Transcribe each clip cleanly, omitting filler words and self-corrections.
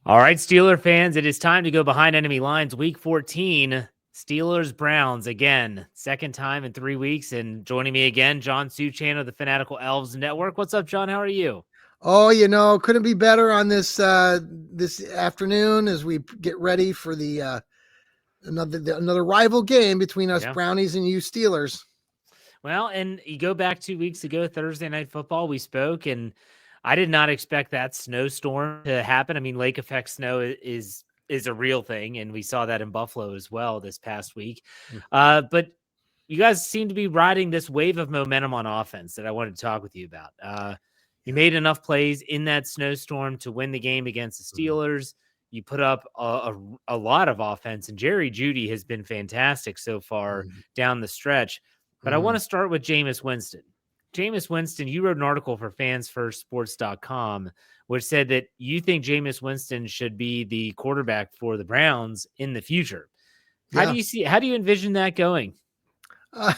All right, Steeler fans, it is time to go behind enemy lines. Week 14, Steelers Browns again, second time in 3 weeks. And joining me again, John Suchan of the Fanatical Elfz Network. What's up, John? How are you? Oh, couldn't be better on this afternoon as we get ready for the another rival game between us Yeah. Brownies and you Steelers. Well, and you go back 2 weeks ago, Thursday Night Football, we spoke, and I did not expect that snowstorm to happen. I mean, lake effect snow is a real thing, and we saw that in Buffalo as well this past week. But you guys seem to be riding this wave of momentum on offense that I wanted to talk with you about. You made enough plays in that snowstorm to win the game against the Steelers. You put up a lot of offense, and Jerry Jeudy has been fantastic so far down the stretch. But I want to start with Jameis Winston. Jameis Winston, you wrote an article for fansfirstsports.com which said that you think Jameis Winston should be the quarterback for the Browns in the future. How do you envision that going? Uh,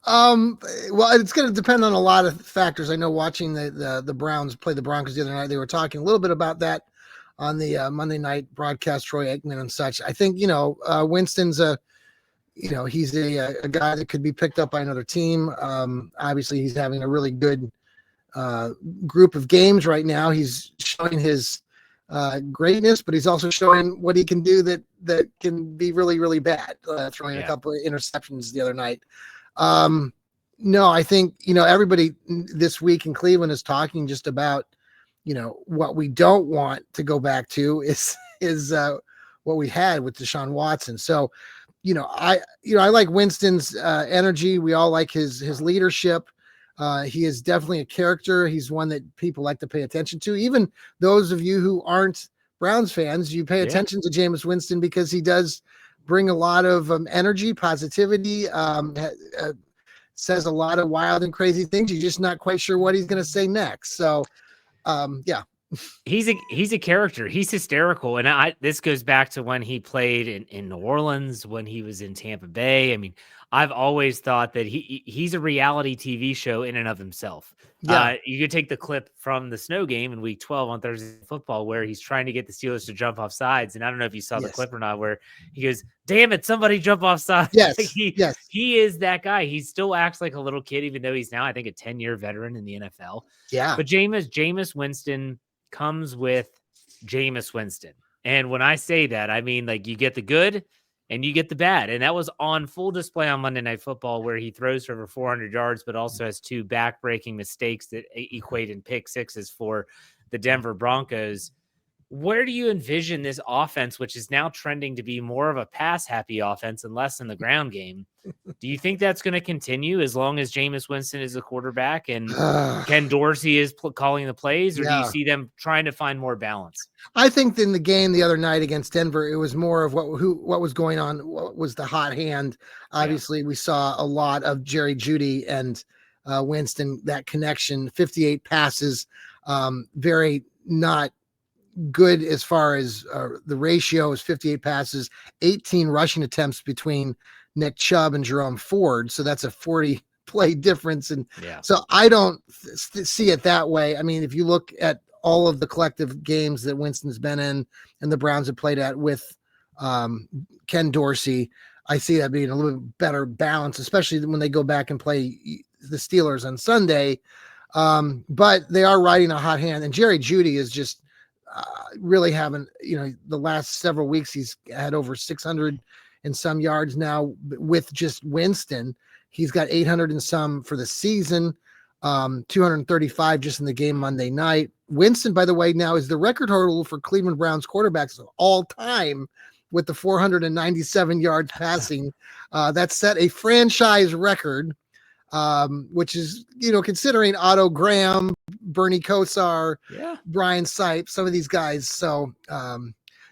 well, it's going to depend on a lot of factors. I know watching the Browns play the Broncos the other night, they were talking a little bit about that on the Monday night broadcast, Troy Aikman and such. I think, Winston's he's a guy that could be picked up by another team. Obviously, he's having a really good group of games right now. He's showing his greatness, but he's also showing what he can do that can be really, really bad, throwing a couple of interceptions the other night. No, I think, everybody this week in Cleveland is talking just about, what we don't want to go back to is what we had with Deshaun Watson. So, I like Winston's energy. We all like his leadership. He is definitely a character. He's one that people like to pay attention to. Even those of you who aren't Browns fans, you pay attention to Jameis Winston because he does bring a lot of energy, positivity, says a lot of wild and crazy things. You're just not quite sure what he's going to say next. So, yeah. He's a character. He's hysterical. And this goes back to when he played in New Orleans, when he was in Tampa Bay. I mean, I've always thought that he's a reality TV show in and of himself. Yeah. You could take the clip from the snow game in week 12 on Thursday Night Football where he's trying to get the Steelers to jump off sides. And I don't know if you saw the clip or not, where he goes, "Damn it, somebody jump off sides." Yes. He is that guy. He still acts like a little kid, even though he's now, I think, a 10-year veteran in the NFL. Yeah. But Jameis Winston comes with Jameis Winston. And when I say that, I mean, like, you get the good and you get the bad. And that was on full display on Monday Night Football, where he throws for over 400 yards, but also has two back-breaking mistakes that equate in pick sixes for the Denver Broncos. Where do you envision this offense, which is now trending to be more of a pass-happy offense and less in the ground game? Do you think that's going to continue as long as Jameis Winston is the quarterback and Ken Dorsey is calling the plays, or do you see them trying to find more balance? I think in the game the other night against Denver, it was more of what was going on. What was the hot hand? Obviously, we saw a lot of Jerry Jeudy and Winston, that connection, 58 passes, very not good as far as the ratio is 58 passes, 18 rushing attempts between Nick Chubb and Jerome Ford. So that's a 40 play difference. And so I don't see it that way. I mean, if you look at all of the collective games that Winston's been in and the Browns have played at with Ken Dorsey, I see that being a little bit better balance, especially when they go back and play the Steelers on Sunday. But they are riding a hot hand, and Jerry Jeudy is just really haven't, the last several weeks he's had over 600 and some yards now with just Winston. He's got 800 and some for the season, 235 just in the game Monday night. Winston, by the way, now is the record holder for Cleveland Browns quarterbacks of all time with the 497 yards passing. That set a franchise record, which is, considering Otto Graham, Bernie Kosar, Brian Sipe, some of these guys. So,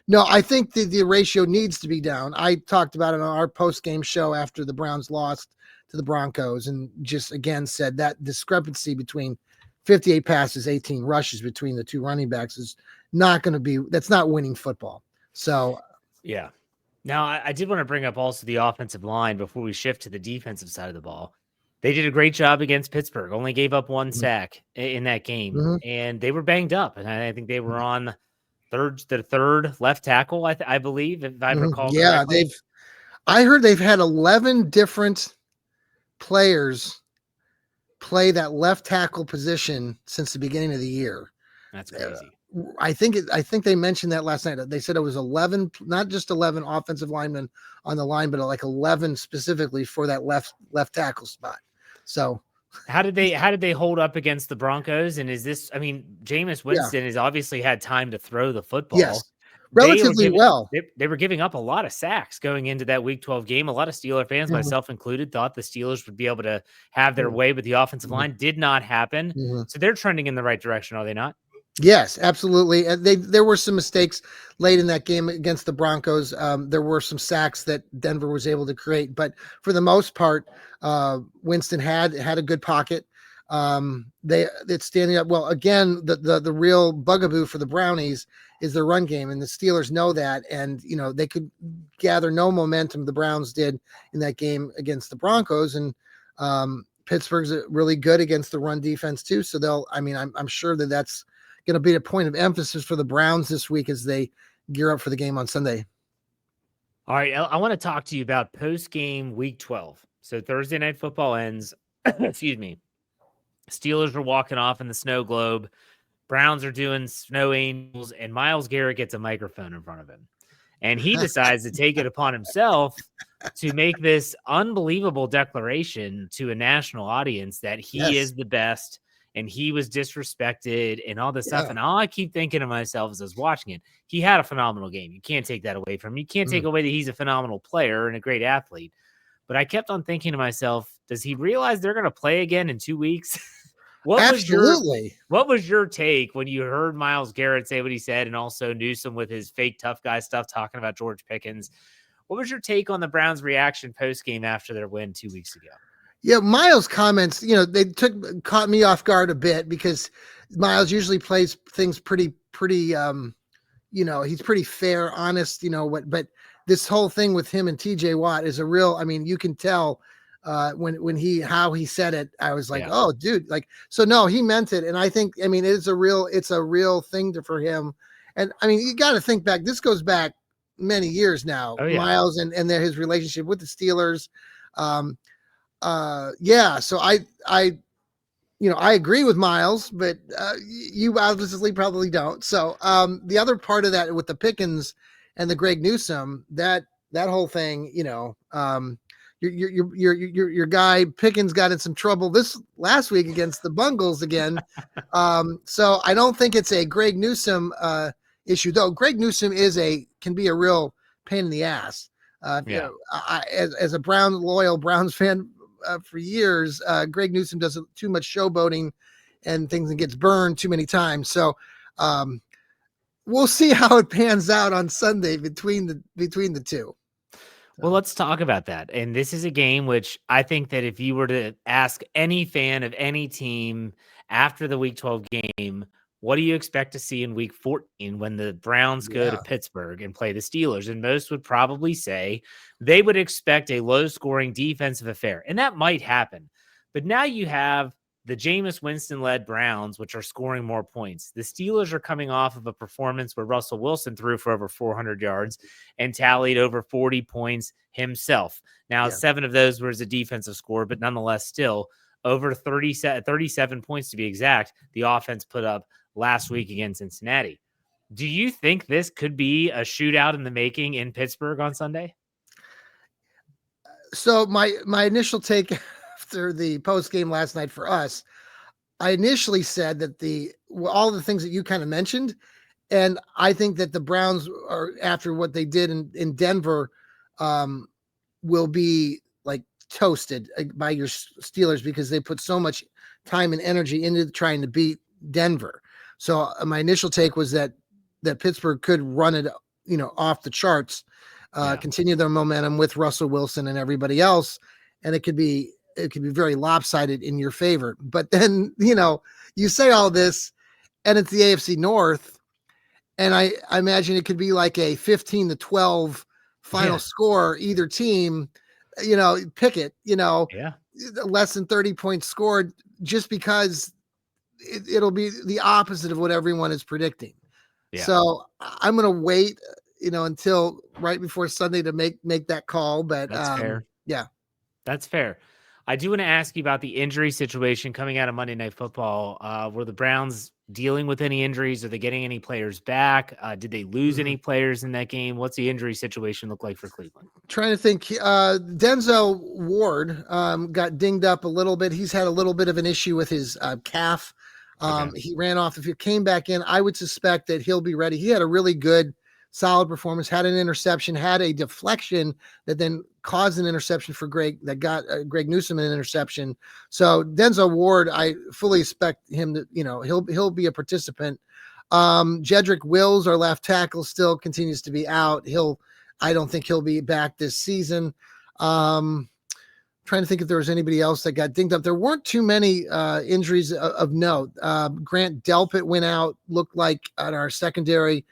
no, I think the ratio needs to be down. I talked about it on our post-game show after the Browns lost to the Broncos, and just again said that discrepancy between 58 passes, 18 rushes between the two running backs is not going to be, that's not winning football. So, yeah. Now, I did want to bring up also the offensive line before we shift to the defensive side of the ball. They did a great job against Pittsburgh, only gave up one sack in that game, and they were banged up. And I think they were on third left tackle, I believe, if I recall Yeah, correctly. I heard they've had 11 different players play that left tackle position since the beginning of the year. That's crazy. I think they mentioned that last night. They said it was 11, not just 11 offensive linemen on the line, but like 11 specifically for that left tackle spot. So how did they hold up against the Broncos? And is this, I mean, Jameis Winston has obviously had time to throw the football. Yes, relatively well. They were giving up a lot of sacks going into that Week 12 game. A lot of Steeler fans, myself included, thought the Steelers would be able to have their way with the offensive line. Did not happen. So they're trending in the right direction, are they not? Yes, absolutely. There were some mistakes late in that game against the Broncos. There were some sacks that Denver was able to create, but for the most part, Winston had a good pocket. It's standing up well. Again, the real bugaboo for the Brownies is their run game, and the Steelers know that. And they could gather no momentum. The Browns did in that game against the Broncos, and Pittsburgh's really good against the run defense too. So I'm sure that's going to be a point of emphasis for the Browns this week as they gear up for the game on Sunday. All right, I want to talk to you about post-game Week 12. So Thursday Night Football ends. Excuse me. Steelers are walking off in the snow globe. Browns are doing snow angels, and Myles Garrett gets a microphone in front of him. And he decides to take it upon himself to make this unbelievable declaration to a national audience that he is the best and he was disrespected and all this stuff. And all I keep thinking to myself as I was watching it, he had a phenomenal game. You can't take that away from him. You can't take away that he's a phenomenal player and a great athlete. But I kept on thinking to myself, does he realize they're going to play again in 2 weeks? Absolutely. What was your take when you heard Myles Garrett say what he said, and also Newsome with his fake tough guy stuff talking about George Pickens? What was your take on the Browns' reaction post-game after their win 2 weeks ago? Yeah, Myles' comments, they caught me off guard a bit because Myles usually plays things pretty, he's pretty fair, honest, but this whole thing with him and TJ Watt is a real, you can tell how he said it. I was like, oh dude, so no, he meant it. And I think, it's a real thing for him. And you got to think back, this goes back many years now, Myles and his relationship with the Steelers. So I agree with Myles, but you obviously probably don't. So the other part of that with the Pickens and the Greg Newsome, that whole thing, your guy Pickens got in some trouble this last week against the Bungles again. So I don't think it's a Greg Newsome issue, though. Greg Newsome can be a real pain in the ass. As a loyal Browns fan for years, Greg Newsome does too much showboating and things and gets burned too many times. So we'll see how it pans out on Sunday between the two. Well, let's talk about that. And this is a game which I think that if you were to ask any fan of any team after the Week 12 game, what do you expect to see in Week 14 when the Browns go to Pittsburgh and play the Steelers? And most would probably say they would expect a low-scoring defensive affair. And that might happen. But now you have the Jameis Winston-led Browns, which are scoring more points. The Steelers are coming off of a performance where Russell Wilson threw for over 400 yards and tallied over 40 points himself. Now, 7 of those were as a defensive score, but nonetheless still over 37 points to be exact, the offense put up last week against Cincinnati. Do you think this could be a shootout in the making in Pittsburgh on Sunday? So my initial take after the post game last night for us, I initially said that all the things that you kind of mentioned, and I think that the Browns are, after what they did in Denver, will be like toasted by your Steelers because they put so much time and energy into trying to beat Denver. So my initial take was that Pittsburgh could run it, off the charts, continue their momentum with Russell Wilson and everybody else, and it could be very lopsided in your favor. But then, you say all this, and it's the AFC North, and I imagine it could be like a 15-12 final score, either team. Pick it. Less than 30 points scored, just because it'll be the opposite of what everyone is predicting. So I'm going to wait, until right before Sunday to make that call. But That's fair. yeah. That's fair. I do want to ask you about the injury situation coming out of Monday Night Football. Were the Browns dealing with any injuries? Are they getting any players back? Did they lose any players in that game? What's the injury situation look like for Cleveland? Trying to think. Denzel Ward got dinged up a little bit. He's had a little bit of an issue with his calf. He ran off. If he came back in, I would suspect that he'll be ready. He had a really good, solid performance, had an interception, had a deflection that then caused an interception for Greg Newsome, an interception. So Denzel Ward, I fully expect him to, he'll be a participant. Jedrick Wills, our left tackle, still continues to be out. I don't think he'll be back this season. Trying to think if there was anybody else that got dinged up. There weren't too many injuries of note. Grant Delpit went out, looked like on our secondary,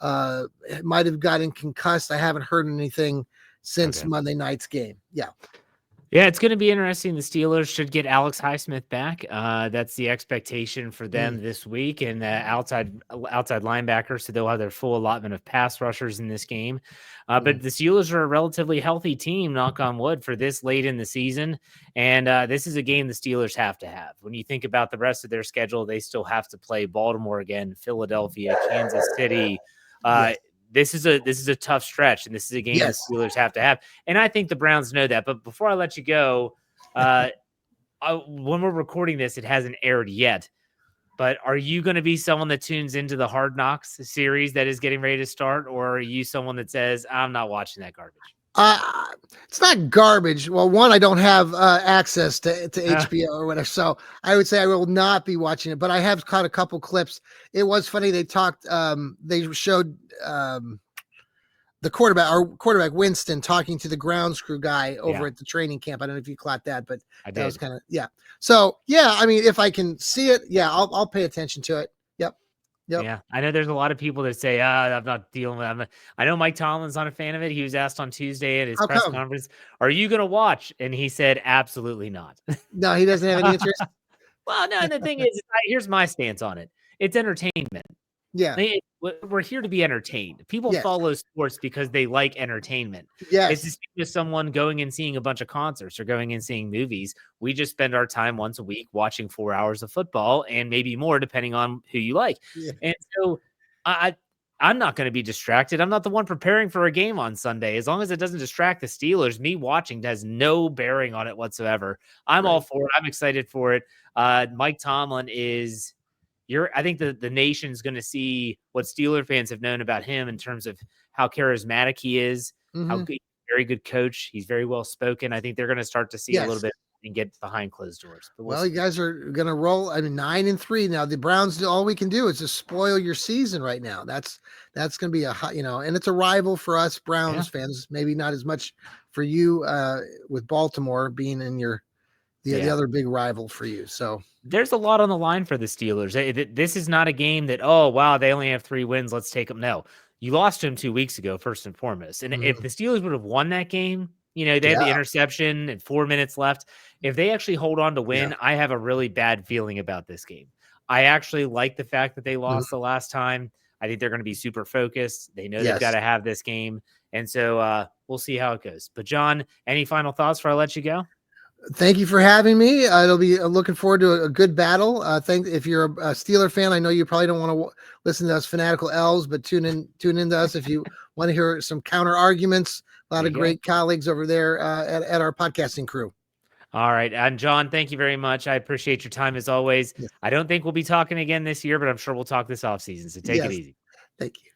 might have gotten concussed. I haven't heard anything since Monday night's game. Yeah, it's going to be interesting. The Steelers should get Alex Highsmith back. That's the expectation for them this week, and outside linebacker, so they'll have their full allotment of pass rushers in this game. But the Steelers are a relatively healthy team, knock on wood, for this late in the season. And this is a game the Steelers have to have. When you think about the rest of their schedule, they still have to play Baltimore again, Philadelphia, Kansas City. This is a tough stretch, and this is a game the Steelers have to have. And I think the Browns know that. But before I let you go, when we're recording this, it hasn't aired yet. But are you going to be someone that tunes into the Hard Knocks series that is getting ready to start, or are you someone that says, I'm not watching that garbage? It's not garbage. Well, one, I don't have access to HBO or whatever, so I would say I will not be watching it. But I have caught a couple clips. It was funny. They talked. They showed the quarterback Winston talking to the grounds crew guy over at the training camp. I don't know if you caught that, but that was kind of So I mean, if I can see it, I'll pay attention to it. Yep. Yeah, I know there's a lot of people that say, I'm not dealing with it. I know Mike Tomlin's not a fan of it. He was asked on Tuesday at his press conference, are you going to watch? And he said, absolutely not. No, he doesn't have any interest. Well, no, and the thing is, here's my stance on it. It's entertainment. Yeah. We're here to be entertained. People follow sports because they like entertainment. Yes. It's just someone going and seeing a bunch of concerts or going and seeing movies. We just spend our time once a week watching 4 hours of football and maybe more depending on who you like. Yeah. And so I'm not going to be distracted. I'm not the one preparing for a game on Sunday. As long as it doesn't distract the Steelers, me watching has no bearing on it whatsoever. I'm all for it. I'm excited for it. Mike Tomlin is... I think the nation's going to see what Steeler fans have known about him in terms of how charismatic he is, how good, very good coach. He's very well spoken. I think they're going to start to see a little bit and get behind closed doors. But well, you guys are going to roll. I mean, 9-3 now. The Browns, all we can do is just spoil your season right now. That's going to be and it's a rival for us Browns fans. Maybe not as much for you with Baltimore being in the other big rival for you. So there's a lot on the line for the Steelers. This is not a game that, oh, wow, they only have 3 wins. Let's take them. No, you lost to them 2 weeks ago, first and foremost. And if the Steelers would have won that game, they had the interception and 4 minutes left. If they actually hold on to win, I have a really bad feeling about this game. I actually like the fact that they lost the last time. I think they're going to be super focused. They know they've got to have this game. And so we'll see how it goes. But John, any final thoughts before I let you go? Thank you for having me. It'll be looking forward to a good battle. If you're a Steeler fan, I know you probably don't want to listen to us Fanatical Elfz, but tune in to us if you want to hear some counter arguments. A lot of great colleagues over there at our podcasting crew. All right. And John, thank you very much. I appreciate your time as always. Yes. I don't think we'll be talking again this year, but I'm sure we'll talk this offseason. So take it easy. Thank you.